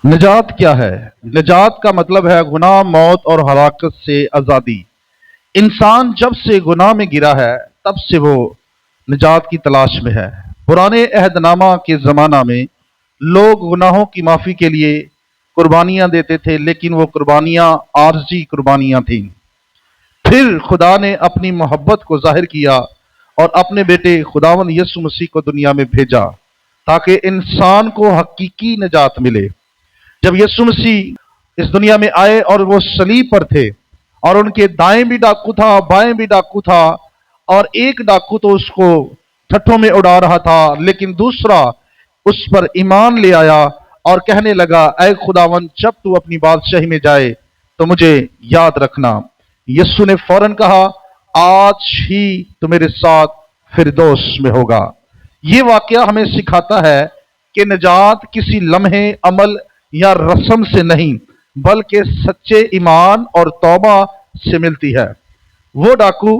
نجات کیا ہے؟ نجات کا مطلب ہے گناہ، موت اور ہلاکت سے آزادی۔ انسان جب سے گناہ میں گرا ہے تب سے وہ نجات کی تلاش میں ہے۔ پرانے عہد نامہ کے زمانہ میں لوگ گناہوں کی معافی کے لیے قربانیاں دیتے تھے، لیکن وہ قربانیاں عارضی قربانیاں تھیں۔ پھر خدا نے اپنی محبت کو ظاہر کیا اور اپنے بیٹے خداوند یسوع مسیح کو دنیا میں بھیجا تاکہ انسان کو حقیقی نجات ملے۔ جب یسوع مسیح اس دنیا میں آئے اور وہ صلیب پر تھے اور ان کے دائیں بھی ڈاکو تھا، بائیں بھی ڈاکو تھا، اور ایک ڈاکو تو اس کو ٹھٹھوں میں اڑا رہا تھا، لیکن دوسرا اس پر ایمان لے آیا اور کہنے لگا، اے خداوند، جب تو اپنی بادشاہی میں جائے تو مجھے یاد رکھنا۔ یسوع نے فوراً کہا، آج ہی تو میرے ساتھ فردوس میں ہوگا۔ یہ واقعہ ہمیں سکھاتا ہے کہ نجات کسی لمحے، عمل یا رسم سے نہیں بلکہ سچے ایمان اور توبہ سے ملتی ہے۔ وہ ڈاکو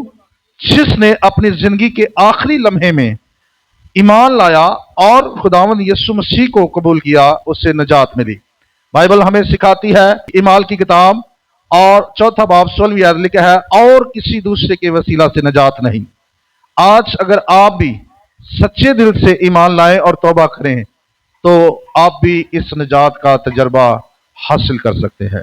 جس نے اپنی زندگی کے آخری لمحے میں ایمان لایا اور خداوند یسوع مسیح کو قبول کیا، اسے نجات ملی۔ بائبل ہمیں سکھاتی ہے، اعمال کی کتاب اور 4 باب 16 آیت لکھا ہے، اور کسی دوسرے کے وسیلہ سے نجات نہیں۔ آج اگر آپ بھی سچے دل سے ایمان لائیں اور توبہ کریں تو آپ بھی اس نجات کا تجربہ حاصل کر سکتے ہیں۔